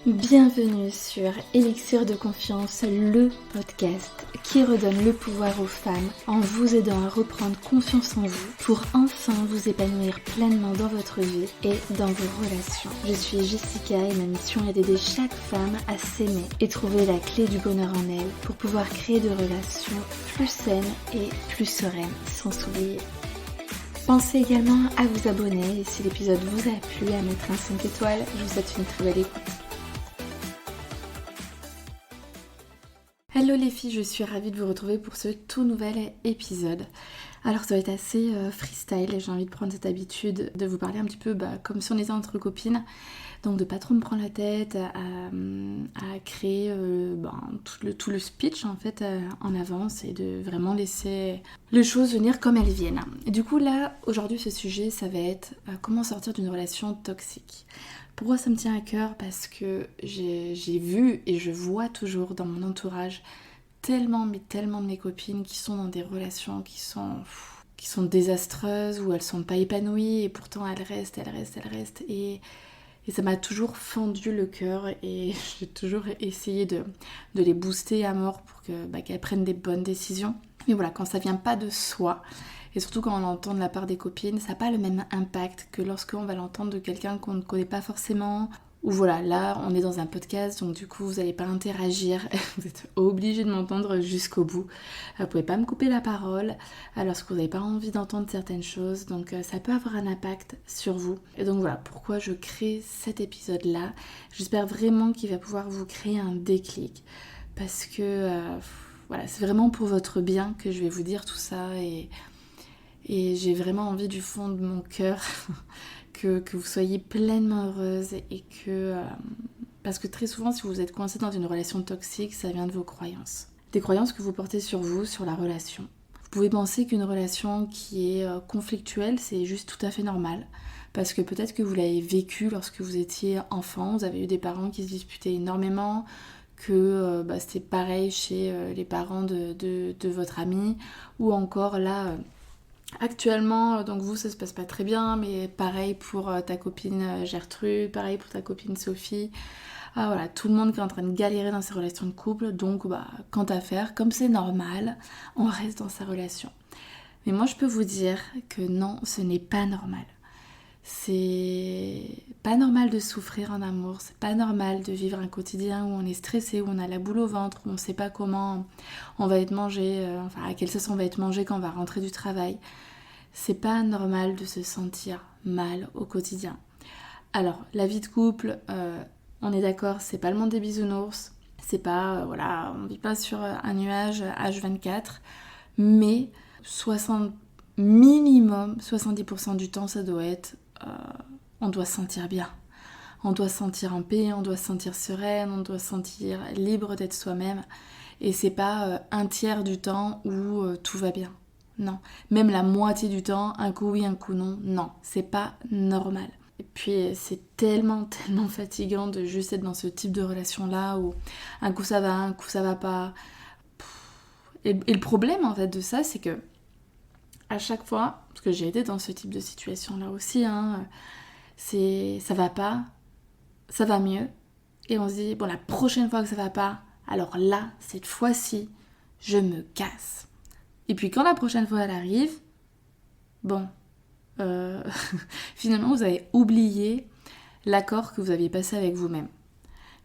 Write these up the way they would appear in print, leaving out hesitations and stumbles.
Bienvenue sur Élixir de Confiance, le podcast qui redonne le pouvoir aux femmes en vous aidant à reprendre confiance en vous pour enfin vous épanouir pleinement dans votre vie et dans vos relations. Je suis Jessica et ma mission est d'aider chaque femme à s'aimer et trouver la clé du bonheur en elle pour pouvoir créer des relations plus saines et plus sereines sans s'oublier. Pensez également à vous abonner et si l'épisode vous a plu, à mettre un 5 étoiles. Je vous souhaite une très belle écoute. Hello les filles, je suis ravie de vous retrouver pour ce tout nouvel épisode. Alors ça va être assez freestyle et j'ai envie de prendre cette habitude de vous parler un petit peu comme si on était entre copines. Donc de pas trop me prendre la tête à créer tout le speech en fait en avance et de vraiment laisser les choses venir comme elles viennent. Et du coup là, aujourd'hui ce sujet ça va être comment sortir d'une relation toxique. Pourquoi ça me tient à cœur ? Parce que j'ai vu et je vois toujours dans mon entourage tellement de mes copines qui sont dans des relations qui sont désastreuses, où elles sont pas épanouies et pourtant elles restent et ça m'a toujours fendu le cœur et j'ai toujours essayé de les booster à mort pour qu'elles prennent des bonnes décisions. Mais voilà, quand ça vient pas de soi, et surtout quand on l'entend de la part des copines, ça n'a pas le même impact que lorsqu'on va l'entendre de quelqu'un qu'on ne connaît pas forcément. Ou voilà, là on est dans un podcast, donc du coup vous n'allez pas interagir, vous êtes obligé de m'entendre jusqu'au bout. Vous pouvez pas me couper la parole lorsque vous n'avez pas envie d'entendre certaines choses, donc ça peut avoir un impact sur vous. Et donc voilà pourquoi je crée cet épisode-là. J'espère vraiment qu'il va pouvoir vous créer un déclic, parce que voilà, c'est vraiment pour votre bien que je vais vous dire tout ça et j'ai vraiment envie du fond de mon cœur que vous soyez pleinement heureuse et que... parce que très souvent, si vous êtes coincé dans une relation toxique, ça vient de vos croyances. Des croyances que vous portez sur vous, sur la relation. Vous pouvez penser qu'une relation qui est conflictuelle, c'est juste tout à fait normal. Parce que peut-être que vous l'avez vécu lorsque vous étiez enfant, vous avez eu des parents qui se disputaient énormément, que c'était pareil chez les parents de votre ami, ou encore là... Actuellement, donc vous, ça se passe pas très bien, mais pareil pour ta copine Gertrude, pareil pour ta copine Sophie. Ah voilà, tout le monde qui est en train de galérer dans ses relations de couple, donc quant à faire, comme c'est normal, on reste dans sa relation. Mais moi, je peux vous dire que non, ce n'est pas normal. C'est pas normal de souffrir en amour, c'est pas normal de vivre un quotidien où on est stressé, où on a la boule au ventre, où on sait pas comment on va être mangé, à quelle sauce on va être mangé quand on va rentrer du travail. C'est pas normal de se sentir mal au quotidien. Alors, la vie de couple, on est d'accord, c'est pas le monde des bisounours, c'est pas, on vit pas sur un nuage H24, mais minimum 70% du temps, ça doit être... on doit se sentir bien. On doit se sentir en paix, on doit se sentir sereine, on doit se sentir libre d'être soi-même. Et c'est pas un tiers du temps où tout va bien. Non. Même la moitié du temps, un coup oui, un coup non. Non, c'est pas normal. Et puis c'est tellement fatigant de juste être dans ce type de relation-là où un coup ça va, un coup ça va pas. Et le problème en fait de ça, c'est que à chaque fois, parce que j'ai été dans ce type de situation-là aussi, c'est ça va pas, ça va mieux, et on se dit, bon, la prochaine fois que ça va pas, alors là, cette fois-ci, je me casse. Et puis quand la prochaine fois elle arrive, finalement vous avez oublié l'accord que vous aviez passé avec vous-même.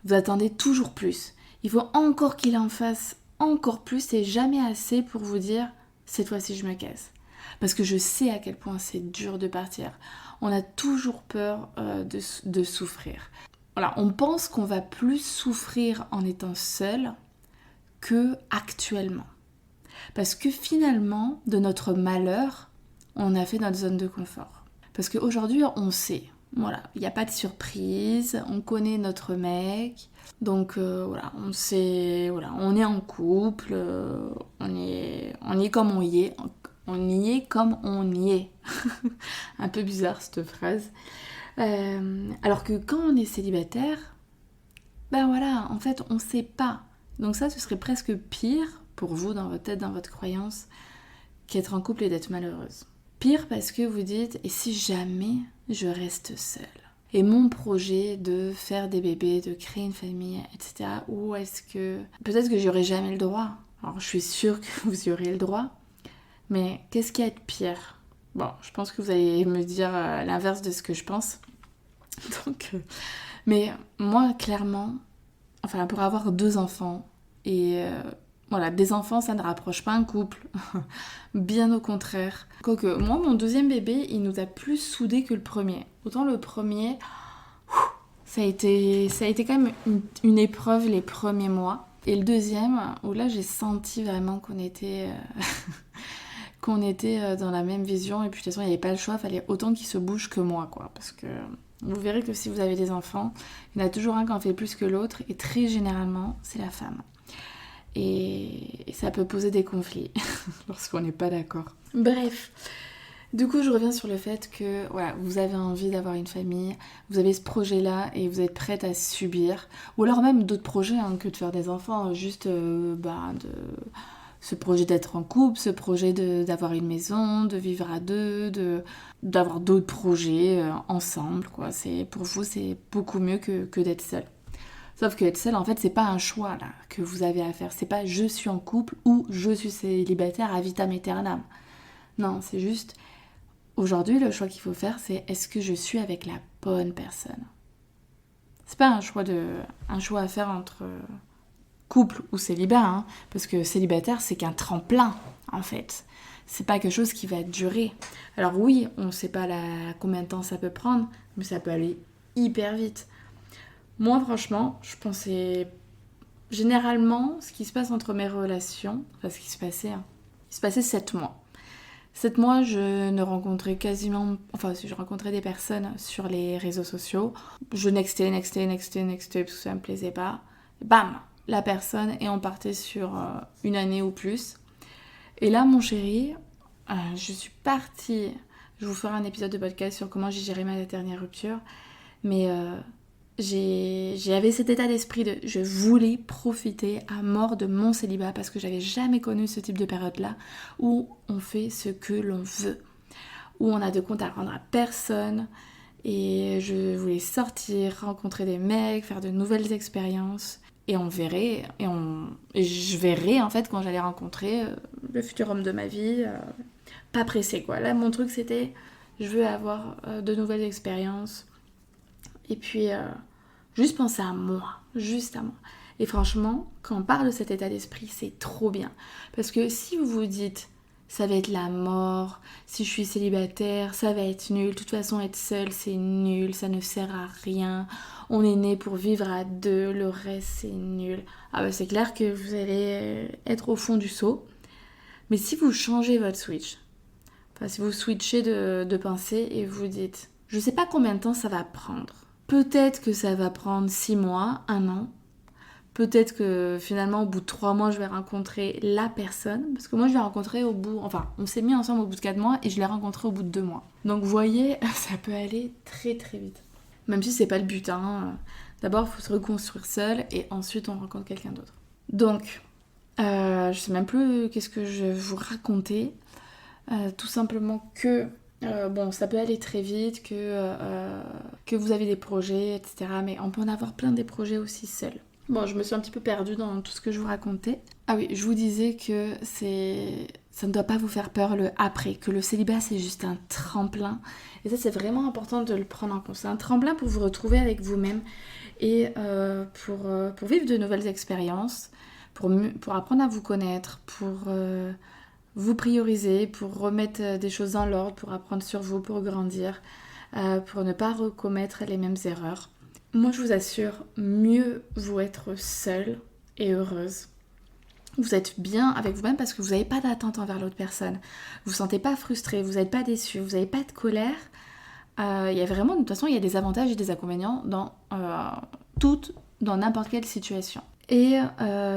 Vous attendez toujours plus. Il faut encore qu'il en fasse encore plus et jamais assez pour vous dire, cette fois-ci je me casse. Parce que je sais à quel point c'est dur de partir. On a toujours peur de souffrir. Voilà, on pense qu'on va plus souffrir en étant seul que actuellement. Parce que finalement, de notre malheur, on a fait notre zone de confort. Parce qu'aujourd'hui, on sait. Voilà, il n'y a pas de surprise, on connaît notre mec. Donc on sait, on est en couple, on est comme on y est. On y est comme on y est. Un peu bizarre cette phrase. Alors que quand on est célibataire, en fait, on sait pas. Donc ça, ce serait presque pire pour vous, dans votre tête, dans votre croyance, qu'être en couple et d'être malheureuse. Pire parce que vous dites, et si jamais je reste seule ? et mon projet de faire des bébés, de créer une famille, etc. Ou est-ce que... Peut-être que j'aurai jamais le droit. Alors je suis sûre que vous y aurez le droit. Mais qu'est-ce qui est pire ? Bon, je pense que vous allez me dire l'inverse de ce que je pense. Donc, mais moi, clairement, enfin, pour avoir 2 enfants, et voilà, des enfants, ça ne rapproche pas un couple. Bien au contraire. Quoique, moi, mon 2e bébé, il nous a plus soudés que le premier. Autant le premier, ça a été quand même une épreuve les premiers mois. Et le 2e, où là, j'ai senti vraiment qu'on était... dans la même vision, et puis de toute façon il n'y avait pas le choix, il fallait autant qu'ils se bougent que moi, quoi, parce que vous verrez que si vous avez des enfants, il y en a toujours un qui en fait plus que l'autre, et très généralement c'est la femme, et ça peut poser des conflits lorsqu'on n'est pas d'accord. Bref, du coup je reviens sur le fait que voilà, vous avez envie d'avoir une famille, vous avez ce projet là et vous êtes prête à subir, ou alors même d'autres projets que de faire des enfants, juste ce projet d'être en couple, ce projet d'avoir une maison, de vivre à 2, d'avoir d'autres projets ensemble, quoi. Pour vous, c'est beaucoup mieux que d'être seul. Sauf que être seul, en fait, c'est pas un choix là que vous avez à faire. C'est pas je suis en couple ou je suis célibataire à vitam aeternam. Non, c'est juste, aujourd'hui, le choix qu'il faut faire, c'est est-ce que je suis avec la bonne personne ? C'est pas un choix à faire entre... couple ou célibat, parce que célibataire, c'est qu'un tremplin, en fait. C'est pas quelque chose qui va durer. Alors oui, on ne sait pas combien de temps ça peut prendre, mais ça peut aller hyper vite. Moi, franchement, je pensais... Généralement, ce qui se passe entre mes relations, enfin, ce qui se passait, il se passait 7 mois. 7 mois, je ne rencontrais quasiment... Enfin, je rencontrais des personnes sur les réseaux sociaux. Je nextais, parce que ça me plaisait pas. Bam, la personne, et on partait sur 1 année ou plus. Et là, mon chéri, je suis partie... Je vous ferai un épisode de podcast sur comment j'ai géré ma dernière rupture. Mais j'avais cet état d'esprit de... Je voulais profiter à mort de mon célibat parce que j'avais jamais connu ce type de période-là où on fait ce que l'on veut. Où on a de compte à rendre à personne. Et je voulais sortir, rencontrer des mecs, faire de nouvelles expériences... Et on verrait, et je verrais en fait quand j'allais rencontrer le futur homme de ma vie, pas pressé quoi. Là mon truc c'était, je veux avoir de nouvelles expériences, et puis juste penser à moi, juste à moi. Et franchement, quand on parle de cet état d'esprit, c'est trop bien. Parce que si vous vous dites, ça va être la mort, si je suis célibataire, ça va être nul, de toute façon être seule c'est nul, ça ne sert à rien, on est né pour vivre à 2, le reste c'est nul. Ah bah c'est clair que vous allez être au fond du seau. Mais si vous changez votre switch, enfin si vous switchez de pensée et vous dites, je sais pas combien de temps ça va prendre. Peut-être que ça va prendre 6 mois, 1 an. Peut-être que finalement au bout de 3 mois je vais rencontrer la personne, parce que moi je l'ai rencontré on s'est mis ensemble au bout de 4 mois et je l'ai rencontré au bout de 2 mois. Donc vous voyez, ça peut aller très très vite. Même si c'est pas le but, D'abord il faut se reconstruire seul et ensuite on rencontre quelqu'un d'autre. Donc, je sais même plus qu'est-ce que je vais vous raconter. Tout simplement que, ça peut aller très vite, que vous avez des projets, etc. Mais on peut en avoir plein des projets aussi seuls. Bon, je me suis un petit peu perdue dans tout ce que je vous racontais. Ah oui, je vous disais que ça ne doit pas vous faire peur le après, que le célibat c'est juste un tremplin. Et ça c'est vraiment important de le prendre en compte. C'est un tremplin pour vous retrouver avec vous-même et pour vivre de nouvelles expériences, pour apprendre à vous connaître, pour vous prioriser, pour remettre des choses dans l'ordre, pour apprendre sur vous, pour grandir, pour ne pas recommettre les mêmes erreurs. Moi, je vous assure, mieux vous être seule et heureuse. Vous êtes bien avec vous-même parce que vous n'avez pas d'attente envers l'autre personne. Vous ne vous sentez pas frustré, vous n'êtes pas déçu, vous n'avez pas de colère. Il y a vraiment, de toute façon, il y a des avantages et des inconvénients dans n'importe quelle situation. Et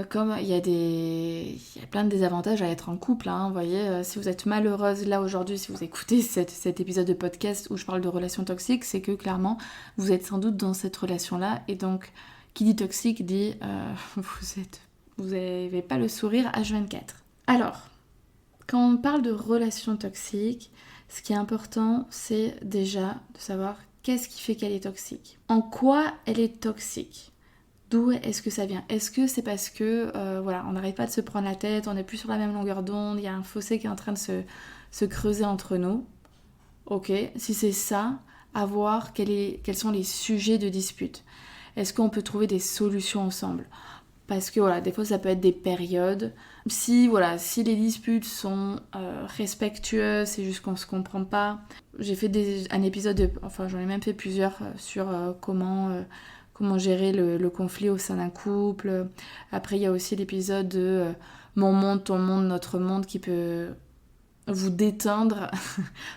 comme il y a plein de désavantages à être en couple, vous voyez, si vous êtes malheureuse là aujourd'hui, si vous écoutez cet épisode de podcast où je parle de relations toxiques, c'est que clairement vous êtes sans doute dans cette relation-là, et donc qui dit toxique dit vous n'avez pas le sourire H24. Alors, quand on parle de relations toxiques, ce qui est important, c'est déjà de savoir qu'est-ce qui fait qu'elle est toxique? En quoi elle est toxique? D'où est-ce que ça vient? Est-ce que c'est parce que on n'arrête pas de se prendre la tête, on n'est plus sur la même longueur d'onde, il y a un fossé qui est en train de se creuser entre nous? Ok, si c'est ça, à voir quels sont les sujets de dispute. Est-ce qu'on peut trouver des solutions ensemble? Parce que des fois ça peut être des périodes. Si les disputes sont respectueuses, c'est juste qu'on se comprend pas. J'ai fait un épisode, j'en ai même fait plusieurs sur comment gérer le conflit au sein d'un couple. Après il y a aussi l'épisode de mon monde, ton monde, notre monde qui peut vous déteindre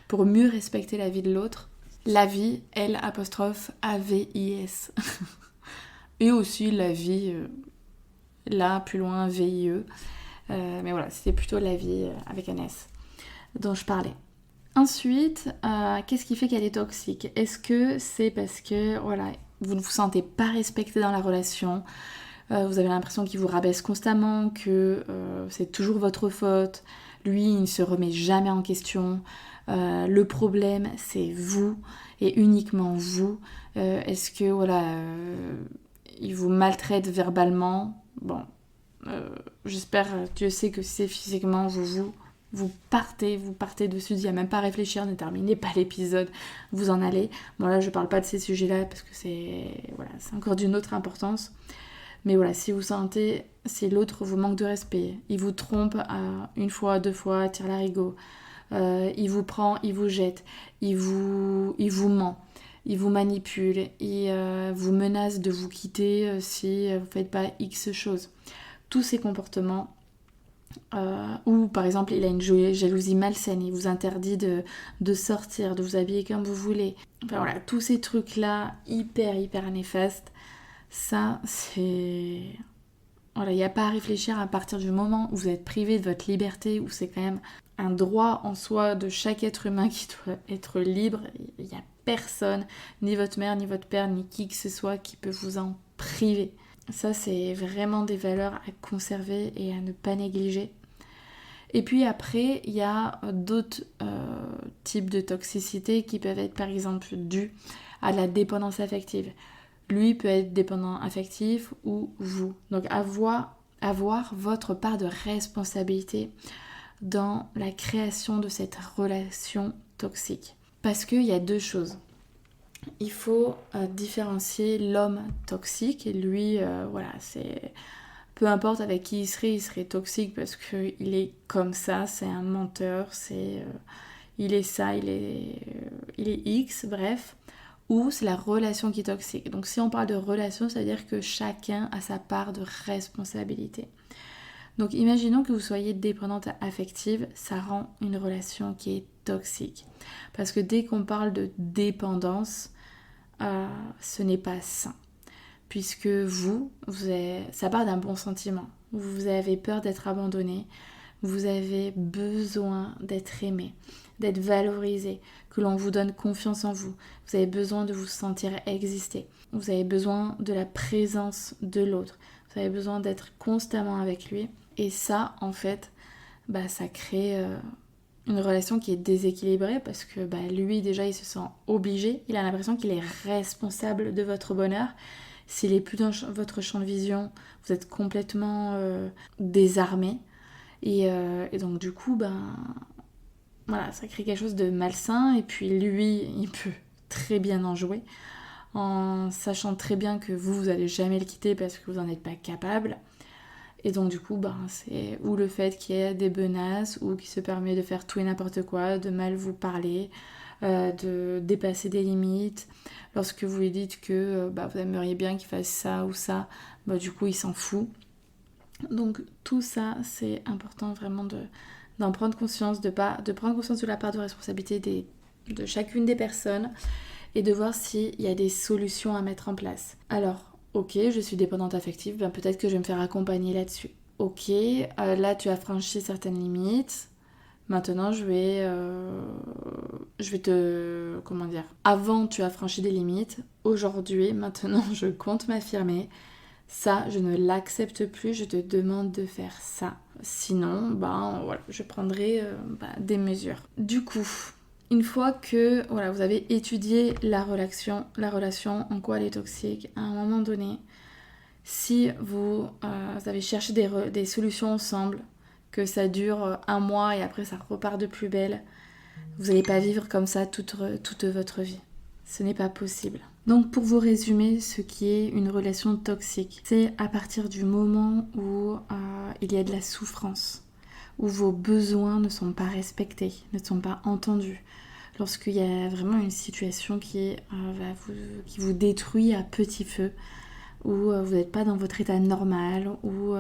pour mieux respecter la vie de l'autre. La vie, L'_AVIS. Et aussi la vie... là, plus loin, VIE. Mais voilà, c'était plutôt la vie avec un S dont je parlais. Ensuite, qu'est-ce qui fait qu'elle est toxique? Est-ce que c'est parce que vous ne vous sentez pas respecté dans la relation, vous avez l'impression qu'il vous rabaisse constamment, que c'est toujours votre faute, lui il ne se remet jamais en question, le problème c'est vous et uniquement vous, est-ce que il vous maltraite verbalement? Bon, j'espère, Dieu sait que si c'est physiquement, vous partez dessus, il n'y a même pas à réfléchir, ne terminez pas l'épisode, vous en allez. Bon là, je parle pas de ces sujets-là parce que c'est encore d'une autre importance. Mais si vous sentez, si l'autre vous manque de respect, il vous trompe une fois, deux fois, tire l'arigot, il vous prend, il vous jette, il vous ment. Il vous manipule, il vous menace de vous quitter si vous ne faites pas X choses. Tous ces comportements, ou par exemple il a une jalousie malsaine, il vous interdit de sortir, de vous habiller comme vous voulez. Tous ces trucs-là, hyper néfastes, ça c'est... il n'y a pas à réfléchir à partir du moment où vous êtes privé de votre liberté, où c'est quand même un droit en soi de chaque être humain qui doit être libre. Il n'y a personne, ni votre mère, ni votre père, ni qui que ce soit qui peut vous en priver. Ça, c'est vraiment des valeurs à conserver et à ne pas négliger. Et puis après, il y a d'autres types de toxicité qui peuvent être par exemple dus à la dépendance affective. Lui peut être dépendant affectif ou vous. Donc avoir votre part de responsabilité dans la création de cette relation toxique. Parce qu'il y a deux choses. Il faut différencier l'homme toxique. Et lui, c'est... Peu importe avec qui il serait toxique parce qu'il est comme ça, c'est un menteur, il est ça, il est X, bref. Ou c'est la relation qui est toxique. Donc si on parle de relation, ça veut dire que chacun a sa part de responsabilité. Donc imaginons que vous soyez dépendante affective, ça rend une relation qui est toxique. Parce que dès qu'on parle de dépendance, ce n'est pas sain. Puisque ça part d'un bon sentiment. Vous avez peur d'être abandonné, vous avez besoin d'être aimé, d'être valorisé, que l'on vous donne confiance en vous. Vous avez besoin de vous sentir exister. Vous avez besoin de la présence de l'autre. Vous avez besoin d'être constamment avec lui. Et ça, en fait, ça crée une relation qui est déséquilibrée parce que lui, déjà, il se sent obligé. Il a l'impression qu'il est responsable de votre bonheur. S'il est plus dans votre champ de vision, vous êtes complètement désarmé. Et donc, du coup, ça crée quelque chose de malsain. Et puis, lui, il peut très bien en jouer en sachant très bien que vous n'allez jamais le quitter parce que vous n'en êtes pas capable. Et donc du coup, c'est ou le fait qu'il y ait des menaces ou qu'il se permet de faire tout et n'importe quoi, de mal vous parler, de dépasser des limites. Lorsque vous lui dites que vous aimeriez bien qu'il fasse ça ou ça, du coup il s'en fout. Donc tout ça, c'est important vraiment d'en prendre conscience, de prendre conscience de la part de responsabilité de chacune des personnes et de voir s'il y a des solutions à mettre en place. Alors, ok, je suis dépendante affective, peut-être que je vais me faire accompagner là-dessus. Ok, là tu as franchi certaines limites. Maintenant, je vais te... Comment dire? Avant, tu as franchi des limites. Aujourd'hui, maintenant, je compte m'affirmer. Ça, je ne l'accepte plus. Je te demande de faire ça. Sinon, je prendrai des mesures. Du coup, une fois que voilà, vous avez étudié la relation, en quoi elle est toxique, à un moment donné, si vous avez cherché des solutions ensemble, que ça dure un mois et après ça repart de plus belle, vous n'allez pas vivre comme ça toute votre vie. Ce n'est pas possible. Donc pour vous résumer ce qui est une relation toxique, c'est à partir du moment où il y a de la souffrance, où vos besoins ne sont pas respectés, ne sont pas entendus, lorsqu'il y a vraiment une situation qui vous détruit à petit feu, où vous n'êtes pas dans votre état normal, où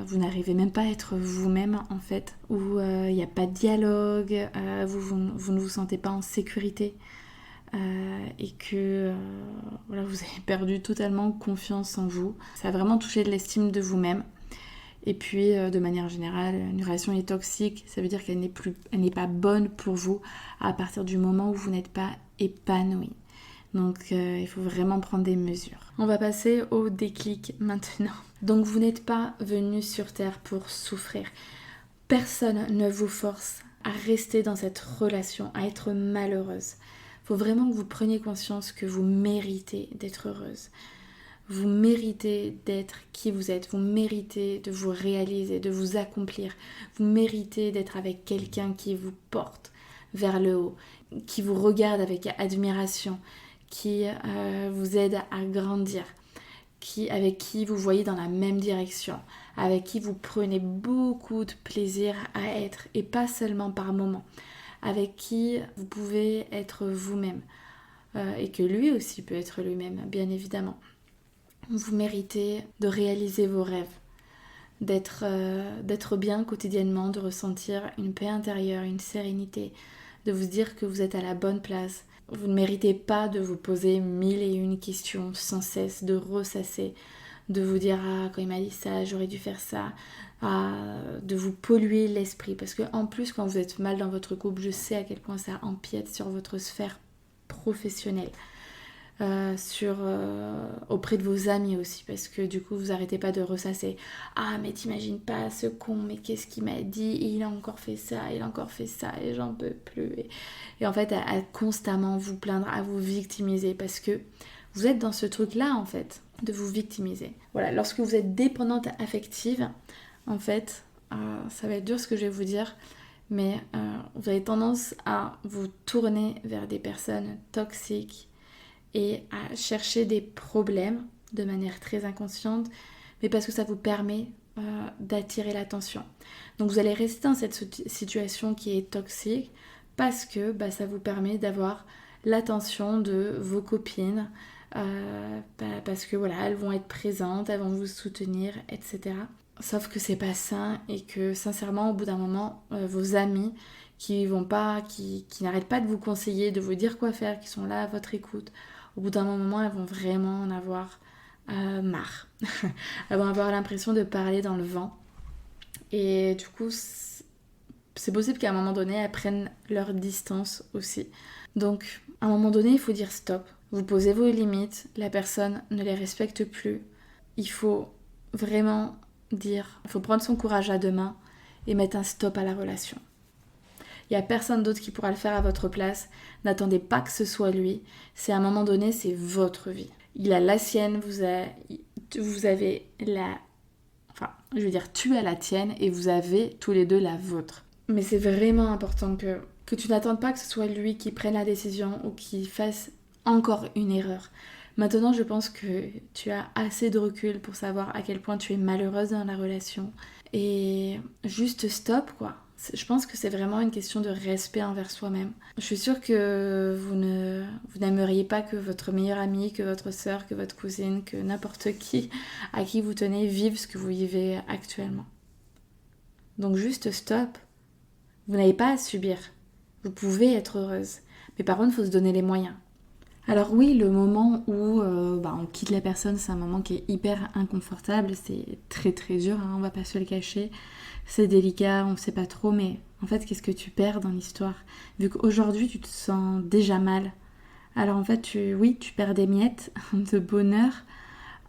vous n'arrivez même pas à être vous-même en fait, où il n'y a pas de dialogue, vous ne vous sentez pas en sécurité, et que vous avez perdu totalement confiance en vous. Ça a vraiment touché de l'estime de vous-même. Et puis, de manière générale, une relation est toxique, ça veut dire qu'elle n'est pas bonne pour vous à partir du moment où vous n'êtes pas épanoui. Donc, il faut vraiment prendre des mesures. On va passer au déclic maintenant. Donc, vous n'êtes pas venu sur Terre pour souffrir. Personne ne vous force à rester dans cette relation, à être malheureuse. Il faut vraiment que vous preniez conscience que vous méritez d'être heureuse. Vous méritez d'être qui vous êtes, vous méritez de vous réaliser, de vous accomplir, vous méritez d'être avec quelqu'un qui vous porte vers le haut, qui vous regarde avec admiration, qui vous aide à grandir, avec qui vous voyez dans la même direction, avec qui vous prenez beaucoup de plaisir à être et pas seulement par moment, avec qui vous pouvez être vous-même et que lui aussi peut être lui-même, bien évidemment. Vous méritez de réaliser vos rêves, d'être bien quotidiennement, de ressentir une paix intérieure, une sérénité, de vous dire que vous êtes à la bonne place. Vous ne méritez pas de vous poser 1001 questions sans cesse, de ressasser, de vous dire « Ah, quand il m'a dit ça, j'aurais dû faire ça », de vous polluer l'esprit. Parce que en plus, quand vous êtes mal dans votre couple, je sais à quel point ça empiète sur votre sphère professionnelle. Auprès de vos amis aussi, parce que du coup vous arrêtez pas de ressasser. Ah mais t'imagines pas ce con, mais qu'est-ce qu'il m'a dit, il a encore fait ça, et j'en peux plus. Et en fait à constamment vous plaindre, à vous victimiser, parce que vous êtes dans ce truc là en fait, de vous victimiser. Voilà, lorsque vous êtes dépendante affective, en fait, ça va être dur ce que je vais vous dire, mais vous avez tendance à vous tourner vers des personnes toxiques et à chercher des problèmes de manière très inconsciente, mais parce que ça vous permet d'attirer l'attention. Donc vous allez rester dans cette situation qui est toxique parce que ça vous permet d'avoir l'attention de vos copines, parce que voilà, elles vont être présentes, elles vont vous soutenir, etc. Sauf que c'est pas sain et que sincèrement au bout d'un moment, vos amis qui n'arrêtent pas de vous conseiller, de vous dire quoi faire, qui sont là à votre écoute, au bout d'un moment, elles vont vraiment en avoir marre. Elles vont avoir l'impression de parler dans le vent. Et du coup, c'est possible qu'à un moment donné, elles prennent leur distance aussi. Donc, à un moment donné, il faut dire stop. Vous posez vos limites, la personne ne les respecte plus. Il faut vraiment dire, il faut prendre son courage à deux mains et mettre un stop à la relation. Il n'y a personne d'autre qui pourra le faire à votre place. N'attendez pas que ce soit lui. C'est à un moment donné, c'est votre vie. Il a la sienne, vous avez la... Enfin, je veux dire, tu as la tienne et vous avez tous les deux la vôtre. Mais c'est vraiment important que tu n'attendes pas que ce soit lui qui prenne la décision ou qui fasse encore une erreur. Maintenant, je pense que tu as assez de recul pour savoir à quel point tu es malheureuse dans la relation. Et juste stop, quoi. Je pense que c'est vraiment une question de respect envers soi-même. Je suis sûre que vous n'aimeriez pas que votre meilleure amie, que votre sœur, que votre cousine, que n'importe qui à qui vous tenez vive ce que vous vivez actuellement. Donc juste stop. Vous n'avez pas à subir. Vous pouvez être heureuse. Mais par contre, il faut se donner les moyens. Alors oui, le moment où on quitte la personne, c'est un moment qui est hyper inconfortable, c'est très très dur, on va pas se le cacher, c'est délicat, on sait pas trop, mais en fait, qu'est-ce que tu perds dans l'histoire ? Vu qu'aujourd'hui, tu te sens déjà mal, alors en fait, tu perds des miettes de bonheur,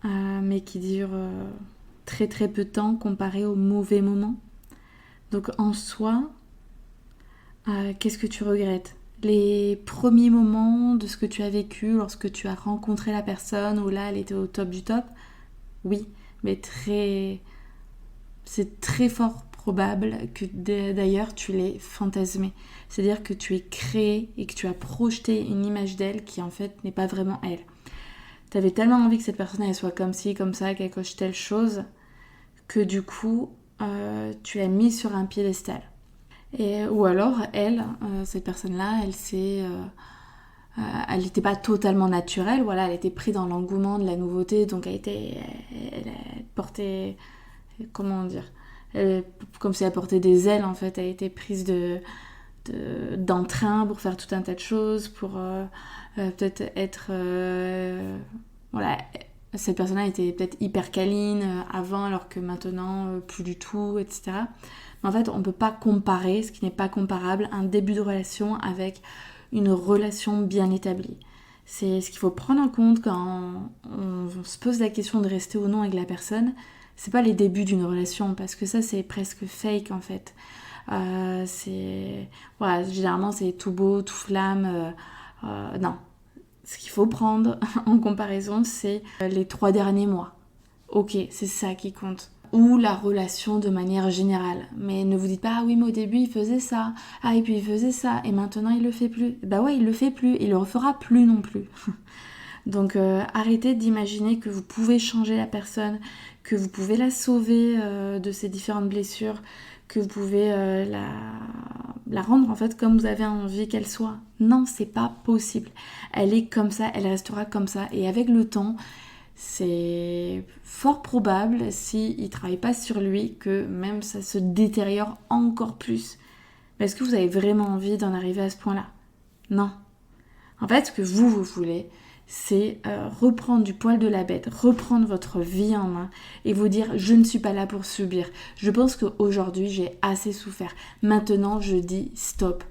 mais qui durent très très peu de temps comparé aux mauvais moments. Donc en soi, qu'est-ce que tu regrettes ? les premiers moments de ce que tu as vécu lorsque tu as rencontré la personne, où là elle était au top du top, oui, mais c'est très fort probable que d'ailleurs tu l'aies fantasmé. C'est-à-dire que tu aies créé et que tu as projeté une image d'elle qui en fait n'est pas vraiment elle. Tu avais tellement envie que cette personne elle soit comme ci, comme ça, qu'elle coche telle chose, que du coup tu l'as mise sur un piédestal. Ou alors elle, cette personne-là, elle n'était pas totalement naturelle, voilà, elle était prise dans l'engouement de la nouveauté, donc elle portait, comment dire, comme si elle portait des ailes en fait, elle était prise d'entrain pour faire tout un tas de choses, pour peut-être être, voilà, cette personne-là était peut-être hyper câline avant, alors que maintenant plus du tout, etc. Mais en fait, on ne peut pas comparer, ce qui n'est pas comparable, un début de relation avec une relation bien établie. C'est ce qu'il faut prendre en compte quand on se pose la question de rester ou non avec la personne. C'est pas les débuts d'une relation, parce que ça c'est presque fake en fait. Voilà, généralement c'est tout beau, tout flamme. Non, ce qu'il faut prendre en comparaison, c'est les 3 derniers mois. Ok, c'est ça qui compte. Ou la relation de manière générale. Mais ne vous dites pas, ah oui, mais au début il faisait ça, ah et puis il faisait ça, et maintenant il le fait plus. Bah ouais, il le fait plus, il le refera plus non plus. Donc arrêtez d'imaginer que vous pouvez changer la personne, que vous pouvez la sauver de ses différentes blessures, que vous pouvez la rendre en fait comme vous avez envie qu'elle soit. Non, c'est pas possible. Elle est comme ça, elle restera comme ça. Et avec le temps, c'est fort probable, s'il ne travaille pas sur lui, que même ça se détériore encore plus. Mais est-ce que vous avez vraiment envie d'en arriver à ce point-là? Non. En fait, ce que vous voulez, c'est reprendre du poil de la bête, reprendre votre vie en main et vous dire « je ne suis pas là pour subir ». Je pense qu'aujourd'hui, j'ai assez souffert. Maintenant, je dis « stop ».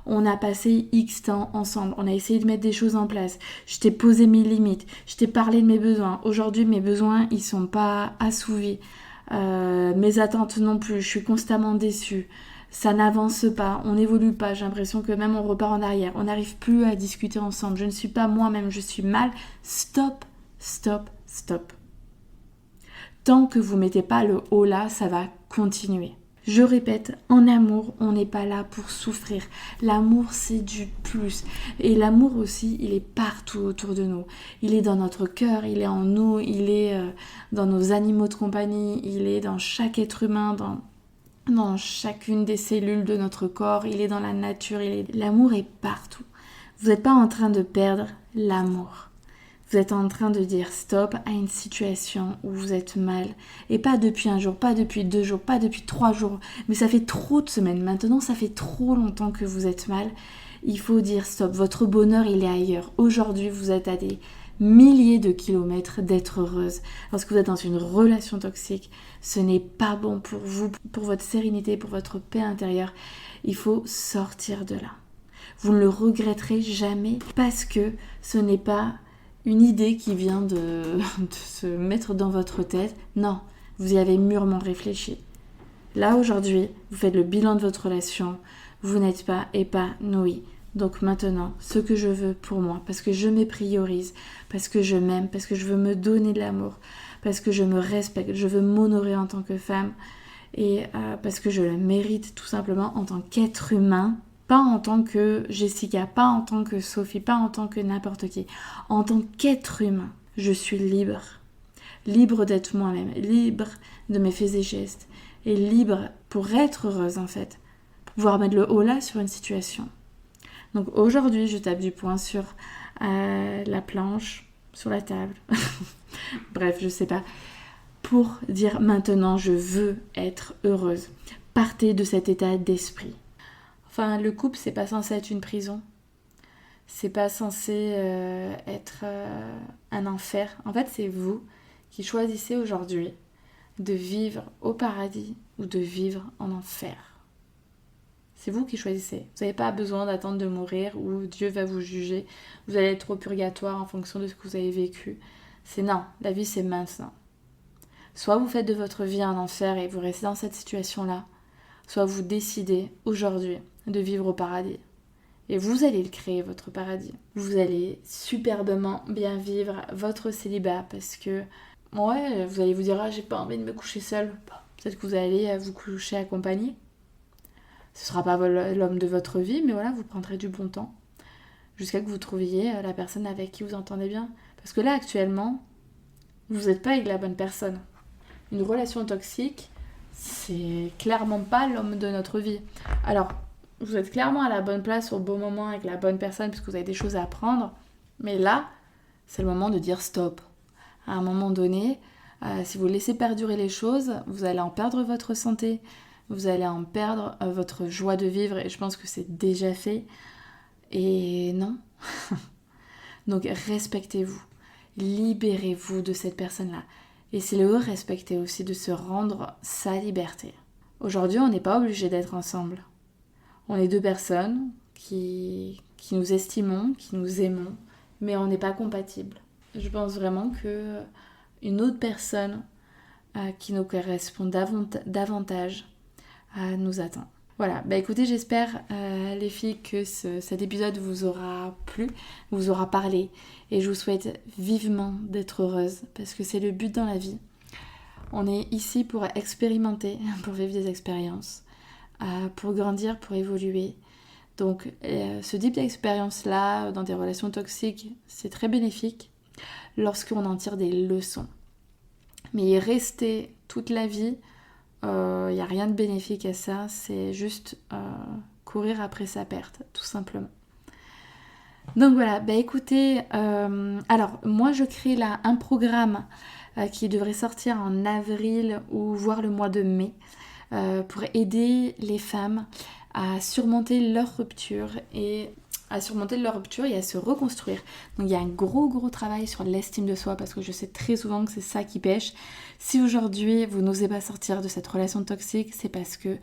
On a passé X temps ensemble, on a essayé de mettre des choses en place. Je t'ai posé mes limites, je t'ai parlé de mes besoins. Aujourd'hui, mes besoins, ils sont pas assouvis. Mes attentes non plus, je suis constamment déçue. Ça n'avance pas, on n'évolue pas, j'ai l'impression que même on repart en arrière. On n'arrive plus à discuter ensemble, je ne suis pas moi-même, je suis mal. Stop, stop, stop. Tant que vous mettez pas le haut là, ça va continuer. Je répète, en amour, on n'est pas là pour souffrir. L'amour, c'est du plus. Et l'amour aussi, il est partout autour de nous. Il est dans notre cœur, il est en nous, il est dans nos animaux de compagnie, il est dans chaque être humain, dans chacune des cellules de notre corps, il est dans la nature, l'amour est partout. Vous n'êtes pas en train de perdre l'amour. Vous êtes en train de dire stop à une situation où vous êtes mal. Et pas depuis un jour, pas depuis 2 jours, pas depuis 3 jours. Mais ça fait trop de semaines maintenant, ça fait trop longtemps que vous êtes mal. Il faut dire stop. Votre bonheur, il est ailleurs. Aujourd'hui, vous êtes à des milliers de kilomètres d'être heureuse. Lorsque vous êtes dans une relation toxique, ce n'est pas bon pour vous, pour votre sérénité, pour votre paix intérieure. Il faut sortir de là. Vous ne le regretterez jamais parce que ce n'est pas une idée qui vient de se mettre dans votre tête. Non, vous y avez mûrement réfléchi. Là, aujourd'hui, vous faites le bilan de votre relation. Vous n'êtes pas épanoui. Donc maintenant, ce que je veux pour moi, parce que je me priorise, parce que je m'aime, parce que je veux me donner de l'amour, parce que je me respecte, je veux m'honorer en tant que femme et parce que je le mérite tout simplement en tant qu'être humain, pas en tant que Jessica, pas en tant que Sophie, pas en tant que n'importe qui. En tant qu'être humain, je suis libre. Libre d'être moi-même, libre de mes faits et gestes et libre pour être heureuse en fait, pour pouvoir mettre le haut là sur une situation. Donc aujourd'hui, je tape du poing sur la planche, sur la table. Bref, je sais pas. Pour dire maintenant, je veux être heureuse. Partez de cet état d'esprit. Enfin, le couple, c'est pas censé être une prison. C'est pas censé être un enfer. En fait, c'est vous qui choisissez aujourd'hui de vivre au paradis ou de vivre en enfer. C'est vous qui choisissez. Vous n'avez pas besoin d'attendre de mourir ou Dieu va vous juger. Vous allez être au purgatoire en fonction de ce que vous avez vécu. C'est non, la vie c'est maintenant. Soit vous faites de votre vie un enfer et vous restez dans cette situation-là, soit vous décidez aujourd'hui de vivre au paradis. Et vous allez le créer, votre paradis. Vous allez superbement bien vivre votre célibat parce que, ouais, vous allez vous dire « Ah, j'ai pas envie de me coucher seule. » Peut-être que vous allez vous coucher accompagné. Ce sera pas l'homme de votre vie, mais voilà, vous prendrez du bon temps jusqu'à que vous trouviez la personne avec qui vous entendez bien. Parce que là, actuellement, vous n'êtes pas avec la bonne personne. Une relation toxique, c'est clairement pas l'homme de notre vie. Alors, vous êtes clairement à la bonne place au bon moment avec la bonne personne parce que vous avez des choses à apprendre. Mais là, c'est le moment de dire stop. À un moment donné, si vous laissez perdurer les choses, vous allez en perdre votre santé, vous allez en perdre votre joie de vivre et je pense que c'est déjà fait. Et non. Donc respectez-vous. Libérez-vous de cette personne-là. Et c'est le respecter aussi de se rendre sa liberté. Aujourd'hui, on n'est pas obligé d'être ensemble. On est deux personnes qui nous estimons, qui nous aimons, mais on n'est pas compatibles. Je pense vraiment que une autre personne qui nous correspond davantage nous attend. Voilà, bah écoutez, j'espère les filles que cet épisode vous aura plu, vous aura parlé et je vous souhaite vivement d'être heureuse parce que c'est le but dans la vie. On est ici pour expérimenter, pour vivre des expériences, pour grandir, pour évoluer. Donc ce type d'expérience-là dans des relations toxiques, c'est très bénéfique lorsqu'on en tire des leçons. Mais y rester toute la vie, il n'y a rien de bénéfique à ça, c'est juste courir après sa perte, tout simplement. Donc voilà, bah écoutez, alors moi je crée là un programme qui devrait sortir en avril ou voire le mois de mai pour aider les femmes à surmonter leur rupture et à se reconstruire. Donc il y a un gros travail sur l'estime de soi parce que je sais très souvent que c'est ça qui pêche. Si aujourd'hui vous n'osez pas sortir de cette relation toxique, c'est parce que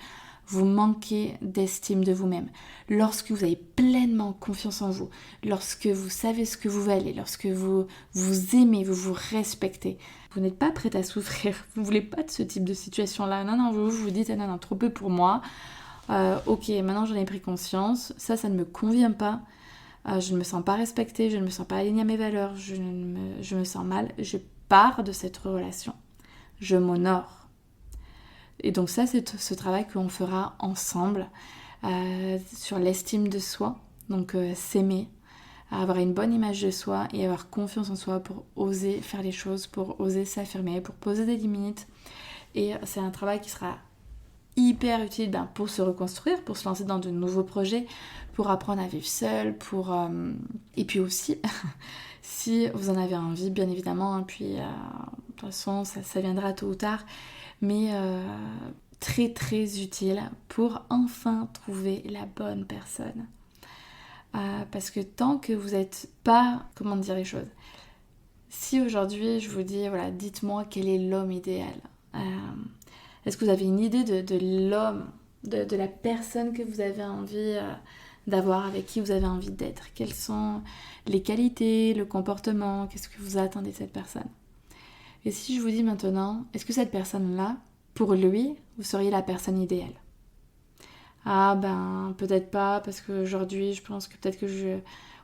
vous manquez d'estime de vous-même. Lorsque vous avez pleinement confiance en vous, lorsque vous savez ce que vous valez, lorsque vous vous aimez, vous vous respectez, vous n'êtes pas prête à souffrir, vous ne voulez pas de ce type de situation-là. Non, vous vous dites, non, trop peu pour moi. Ok, maintenant j'en ai pris conscience, ça ne me convient pas, je ne me sens pas respectée, je ne me sens pas alignée à mes valeurs, je me sens mal, je pars de cette relation, je m'honore. Et donc ça c'est ce travail qu'on fera ensemble sur l'estime de soi, donc s'aimer, avoir une bonne image de soi et avoir confiance en soi pour oser faire les choses, pour oser s'affirmer, pour poser des limites. Et c'est un travail qui sera hyper utile pour se reconstruire, pour se lancer dans de nouveaux projets, pour apprendre à vivre seul, et puis aussi, si vous en avez envie, bien évidemment, et puis de toute façon, ça viendra tôt ou tard, mais très utile pour enfin trouver la bonne personne. Parce que tant que vous n'êtes pas, comment dire les choses, si aujourd'hui je vous dis, voilà, dites-moi quel est l'homme idéal, est-ce que vous avez une idée de l'homme, de la personne que vous avez envie d'avoir, avec qui vous avez envie d'être? Quelles sont les qualités, le comportement? Qu'est-ce que vous attendez de cette personne? Et si je vous dis maintenant, est-ce que cette personne-là, pour lui, vous seriez la personne idéale? Ah ben, peut-être pas, parce qu'aujourd'hui, je pense que peut-être que je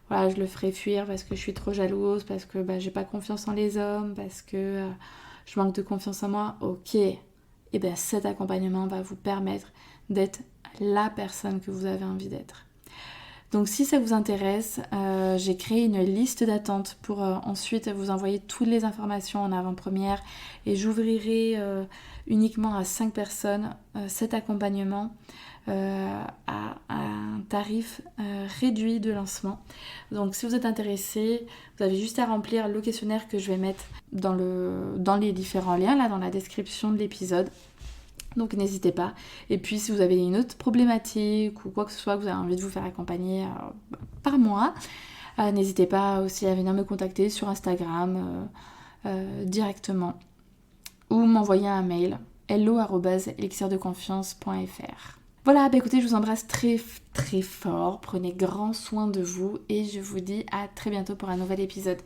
le ferai fuir parce que je suis trop jalouse, parce que j'ai pas confiance en les hommes, parce que je manque de confiance en moi. Ok. Et bien cet accompagnement va vous permettre d'être la personne que vous avez envie d'être. Donc si ça vous intéresse, j'ai créé une liste d'attente pour ensuite vous envoyer toutes les informations en avant-première et j'ouvrirai uniquement à 5 personnes cet accompagnement à un tarif réduit de lancement. Donc si vous êtes intéressé, vous avez juste à remplir le questionnaire que je vais mettre dans les différents liens, là dans la description de l'épisode. Donc n'hésitez pas. Et puis si vous avez une autre problématique ou quoi que ce soit, que vous avez envie de vous faire accompagner par moi, n'hésitez pas aussi à venir me contacter sur Instagram directement ou m'envoyer un mail hello@elixirdeconfiance.fr. Voilà, écoutez, je vous embrasse très fort, prenez grand soin de vous et je vous dis à très bientôt pour un nouvel épisode.